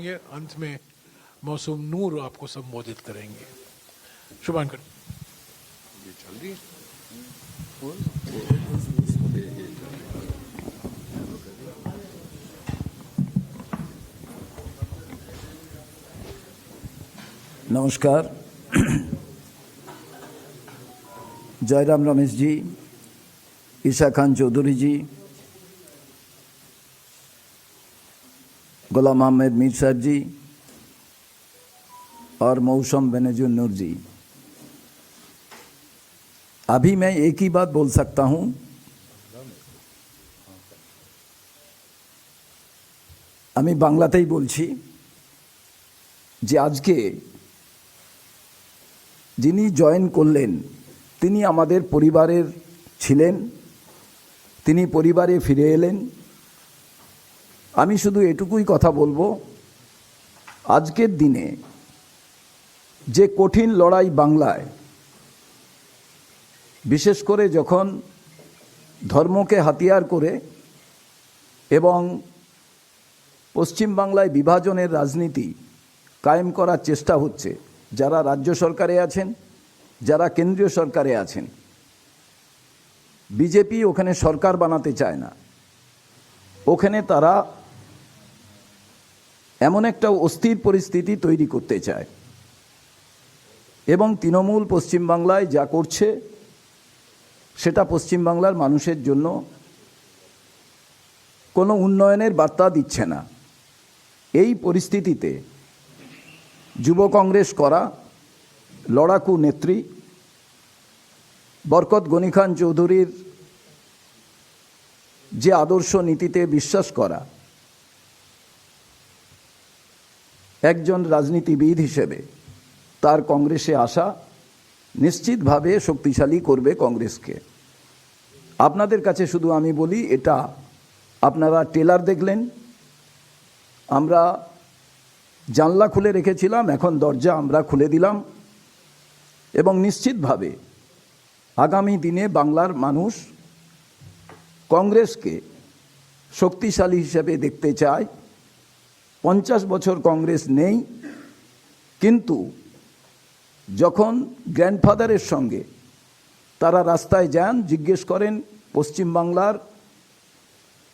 करेंगे। अंत में मौसम नूर आपको संबोधित करेंगे। शुभांकर ये चल रही है। नमस्कार। जयराम रमेश जी, ईशा खान चौधरी जी, गुलाम अहमद मीर साहब जी और मौसम बेनज़ीर नूर जी, अभी मैं एक ही बात बोल सकता हूं। আমি বাংলাতেই বলছি যে আজকে যিনি জয়েন করলেন তিনি আমাদের পরিবারের ছিলেন, তিনি পরিবারে ফিরে এলেন। আমি শুধু এটুকুই কথা বলবো, আজকের দিনে যে কঠিন লড়াই বাংলায়, বিশেষ করে যখন ধর্মকে হাতিয়ার করে এবং পশ্চিম বাংলায় বিভাজনের রাজনীতি কায়েম করার চেষ্টা হচ্ছে, যারা রাজ্য সরকারে আছেন, যারা কেন্দ্রীয় সরকারে আছেন, বিজেপি ওখানে সরকার বানাতে চায় না। ওখানে তারা এমন একটা অস্থির পরিস্থিতি তৈরি করতে চায় এবং তৃণমূল পশ্চিমবাংলায় যা করছে সেটা পশ্চিমবাংলার মানুষের জন্য কোনো উন্নয়নের বার্তা দিচ্ছে না। এই পরিস্থিতিতে যুব কংগ্রেস করা লড়াকু নেত্রী বরকত গনি খান চৌধুরীর যে আদর্শ নীতিতে বিশ্বাস করা একজন রাজনীতিবিদ হিসেবে তার কংগ্রেসে আসা নিশ্চিতভাবে শক্তিশালী করবে কংগ্রেসকে। আপনাদের কাছে শুধু আমি বলি, এটা আপনারা টেলার দেখলেন, আমরা জানলা খুলে রেখেছিলাম, এখন দরজা আমরা খুলে দিলাম এবং নিশ্চিতভাবে আগামী দিনে বাংলার মানুষ কংগ্রেসকে শক্তিশালী হিসেবে দেখতে চায়। 50 বছর কংগ্রেস নেই, কিন্তু যখন গ্র্যান্ডফাদারের সঙ্গে তারা রাস্তায় যান, জিজ্ঞেস করেন পশ্চিমবাংলার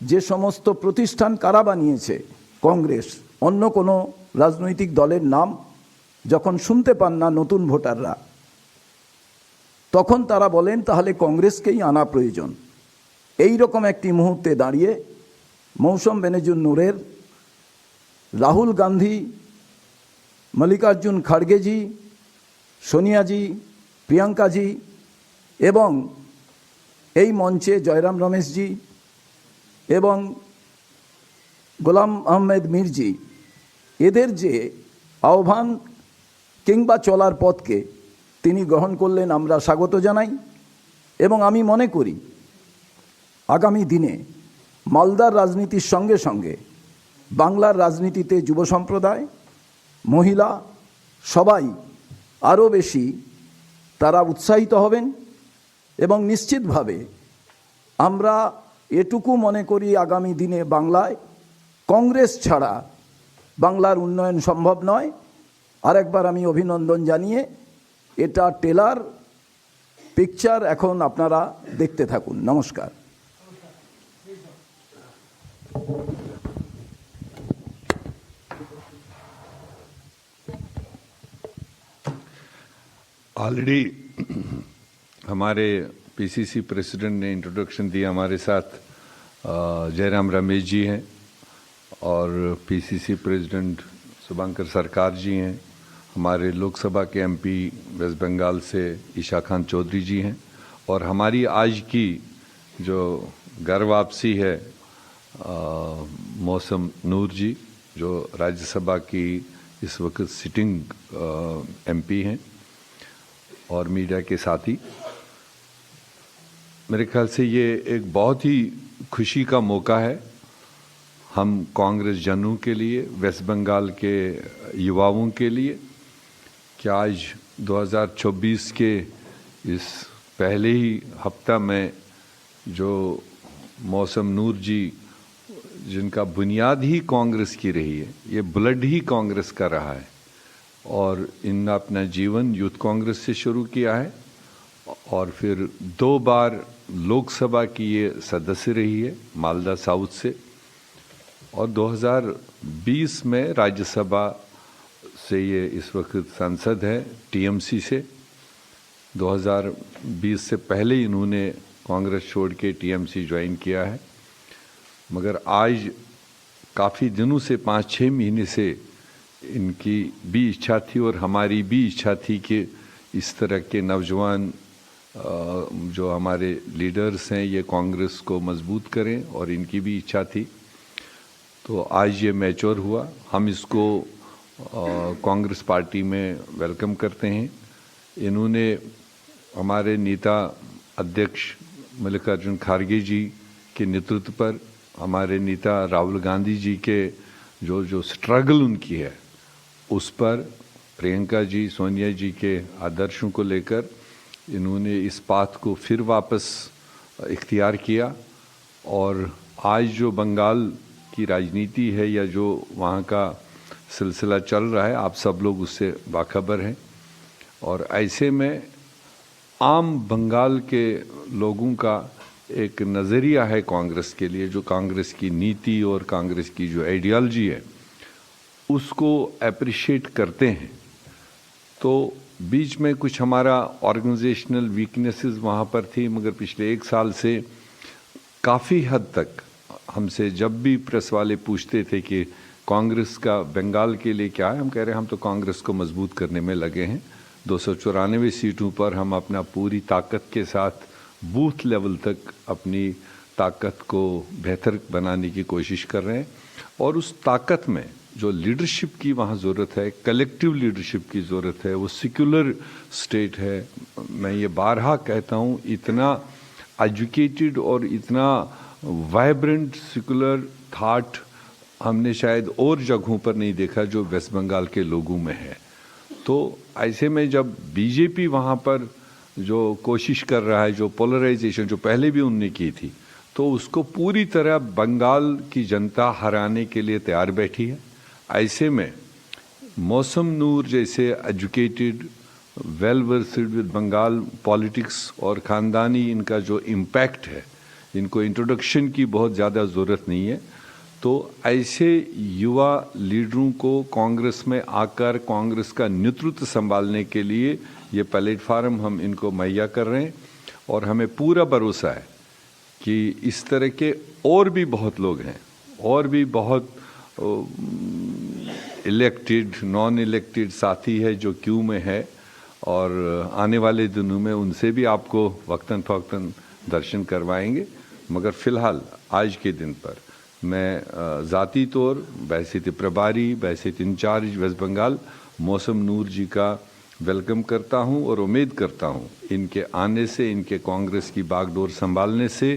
যে সমস্ত প্রতিষ্ঠান কারা বানিয়েছে, কংগ্রেস, অন্য কোনো রাজনৈতিক দলের নাম যখন শুনতে পান না নতুন ভোটাররা, তখন তারা বলেন তাহলে কংগ্রেসকেই আনা প্রয়োজন। এই রকম একটি মুহূর্তে দাঁড়িয়ে মৌসম বেনজির নূরের, রাহুল গান্ধী, মল্লিকার্জুন খাড়গেজি, সোনিয়াজি, প্রিয়াঙ্কাজি এবং এই মঞ্চে জয়রাম রমেশজি এবং গোলাম আহমেদ মীরজি, এদের যে আহ্বান কিংবা চলার পথকে তিনি গ্রহণ করলেন, আমরা স্বাগত জানাই। এবং আমি মনে করি আগামী দিনে মালদার রাজনীতির সঙ্গে সঙ্গে বাংলার রাজনীতিতে যুব সম্প্রদায়, মহিলা সবাই আরও বেশি তারা উৎসাহিত হবেন এবং নিশ্চিতভাবে আমরা এটুকু মনে করি আগামী দিনে বাংলায় কংগ্রেস ছাড়া বাংলার উন্নয়ন সম্ভব নয়। আরেকবার আমি অভিনন্দন জানিয়ে, এটা টেলার পিকচার, এখন আপনারা দেখতে থাকুন। নমস্কার। ऑलरेडी हमारे पीसीसी प्रेसिडेंट ने इंट्रोडक्शन दिया। हमारे साथ जयराम रमेश जी हैं और पीसीसी प्रेसिडेंट शुभांकर सरकार जी हैं। हमारे लोकसभा के एमपी वेस्ट बंगाल से ईशा खान चौधरी जी हैं और हमारी आज की जो घर वापसी है मौसम नूर जी, जो राज्यसभा की इस वक्त सिटिंग एमपी हैं और मीडिया के साथी। मेरे ख्याल से ये एक बहुत ही खुशी का मौका है हम कांग्रेस जनों के लिए, वेस्ट बंगाल के युवाओं के लिए, कि आज 2024 के इस पहले ही हफ्ता में जो मौसम नूर जी जिनका बुनियाद ही कांग्रेस की रही है, ये ब्लड ही कांग्रेस का रहा है और इन्होंने अपना जीवन यूथ कांग्रेस से शुरू किया है और फिर 2 बार लोकसभा की ये सदस्य रही है मालदा साउथ से और 2020 में राज्यसभा से ये इस वक्त सांसद है टीएमसी से। 2020 से पहले इन्होंने कांग्रेस छोड़ के टीएमसी ज्वाइन किया है, मगर आज काफ़ी दिनों से 5-6 महीने से इनकी भी इच्छा थी और हमारी भी इच्छा थी कि इस तरह के नौजवान जो हमारे लीडर्स हैं ये कांग्रेस को मजबूत करें और इनकी भी इच्छा थी। तो आज ये मैच्योर हुआ, हम इसको कांग्रेस पार्टी में वेलकम करते हैं। इन्होंने हमारे नेता अध्यक्ष मल्लिकार्जुन खड़गे जी के नेतृत्व पर, हमारे नेता राहुल गांधी जी के जो स्ट्रगल उनकी है उस पर, प्रियंका जी सोनिया जी के आदर्शों को लेकर इन्होंने इस बात को फिर वापस इख्तियार किया और आज जो बंगाल की राजनीति है या जो वहाँ का सिलसिला चल रहा है आप सब लोग उससे बाखबर हैं और ऐसे में आम बंगाल के लोगों का एक नज़रिया है कांग्रेस के लिए, जो कांग्रेस की नीति और कांग्रेस की जो आइडियोलॉजी है उसको अप्रिशिएट करते हैं। तो बीच में कुछ हमारा ऑर्गेनाइजेशनल वीकनेसेस वहाँ पर थी, मगर पिछले 1 साल से काफ़ी हद तक हमसे जब भी प्रेस वाले पूछते थे कि कांग्रेस का बंगाल के लिए क्या है, हम कह रहे हैं हम तो कांग्रेस को मजबूत करने में लगे हैं। 294 सीटों पर हम अपना पूरी ताकत के साथ बूथ लेवल तक अपनी ताकत को बेहतर बनाने की कोशिश कर रहे हैं और उस ताकत में जो लीडरशिप की वहाँ ज़रूरत है, कलेक्टिव लीडरशिप की ज़रूरत है, वो सेक्युलर स्टेट है। मैं ये बारहा कहता हूँ, इतना एजुकेटेड और इतना वाइब्रेंट सेक्युलर थाट हमने शायद और जगहों पर नहीं देखा जो वेस्ट बंगाल के लोगों में है। तो ऐसे में जब बीजेपी वहाँ पर जो कोशिश कर रहा है, जो पोलराइजेशन जो पहले भी उनने की थी, तो उसको पूरी तरह बंगाल की जनता हराने के लिए तैयार बैठी है। ऐसे में मौसम नूर जैसे educated well versed with Bengal politics और ख़ानदानी इनका जो इम्पैक्ट है, इनको इंट्रोडक्शन की बहुत ज़्यादा ज़रूरत नहीं है। तो ऐसे युवा लीडरों को कांग्रेस में आकर कांग्रेस का नेतृत्व संभालने के लिए ये प्लेटफार्म हम इनको मुहैया कर रहे हैं और हमें पूरा भरोसा है कि इस तरह के और भी बहुत लोग हैं और भी बहुत इलेक्टेड नॉन इलेक्टेड साथी है जो क्यू में है और आने वाले दिनों में उनसे भी आपको वक्तन फ़वक्तन दर्शन करवाएंगे। मगर फ़िलहाल आज के दिन पर मैं ज़ाती तौर बैसित प्रभारी बैसित इंचार्ज वेस्ट बंगाल मौसम नूर जी का वेलकम करता हूं और उम्मीद करता हूं इनके आने से, इनके कांग्रेस की बागडोर संभालने से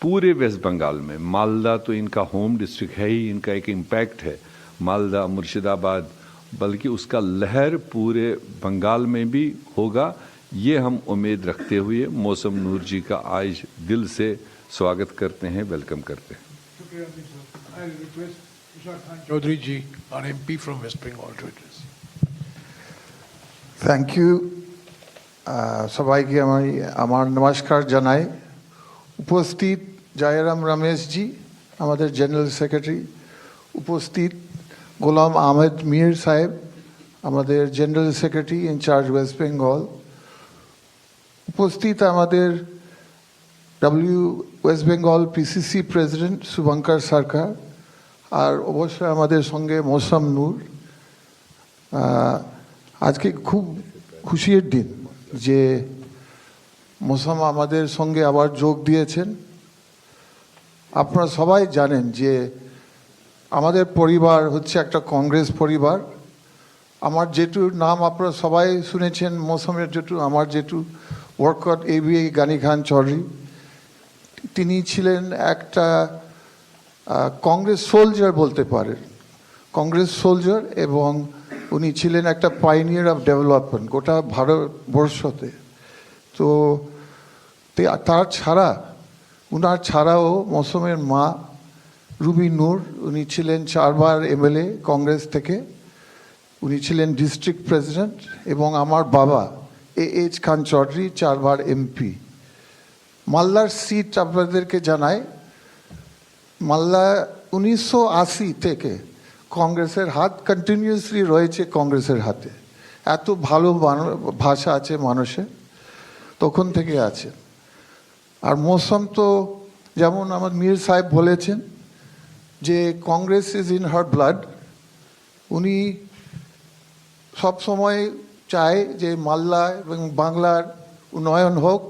पूरे वेस्ट बंगाल में, मालदा तो इनका होम डिस्ट्रिक्ट है ही, इनका एक इम्पैक्ट है मालदा मुर्शिदाबाद, बल्कि उसका लहर पूरे बंगाल में भी होगा। ये हम उम्मीद रखते हुए मौसम नूर जी का आज दिल से स्वागत करते हैं, वेलकम करते हैं। I request Tushar Khan Chaudhary ji, our MP from West Bengal, to address. Thank you. সবাইকে আমি আমার নমস্কার জানাই। উপস্থিত জয়রাম রমেশজি আমাদের জেনারেল সেক্রেটারি, উপস্থিত গোলাম আহমেদ মীর সাহেব আমাদের general secretary in charge west Bengal, উপস্থিত আমাদের west Bengal PCC president Shubhankar Sarkar, আর অবশ্যই আমাদের সঙ্গে মৌসম নূর। আজকে খুব খুশির দিন যে মৌসম আমাদের সঙ্গে আবার যোগ দিয়েছেন। আপনারা সবাই জানেন যে আমাদের পরিবার হচ্ছে একটা কংগ্রেস পরিবার। আমার জেঠুর নাম আপনারা সবাই শুনেছেন, মৌসমের জেঠু, আমার জেঠু বরকত এবি গানি খান চৌধুরী। তিনি ছিলেন একটা কংগ্রেস সোলজার বলতে পারেন, কংগ্রেস সোলজার, এবং উনি ছিলেন একটা পাইনিয়ার অফ ডেভেলপমেন্ট গোটা ভারতবর্ষতে। তো তার ছাড়া, উনার ছাড়াও মৌসুমের মা রুবি নূর, উনি ছিলেন 4 বার এমএলএ কংগ্রেস থেকে, উনি ছিলেন ডিস্ট্রিক্ট প্রেসিডেন্ট, এবং আমার বাবা এইচ খান চৌধুরী 4 বার এমপি। মালদার সিট আপনাদেরকে জানাই, মালদা 1980 থেকে কংগ্রেসের হাত কন্টিনিউয়াসলি রয়েছে কংগ্রেসের হাতে। এত ভালো ভাষা আছে মানুষের, তখন থেকে আছে। আর মৌসম তো যেমন আমার মীর সাহেব বলেছেন যে Congress is in her blood. উনি সব সময় চায় যে মালদা এবং বাংলার উন্নয়ন হোক,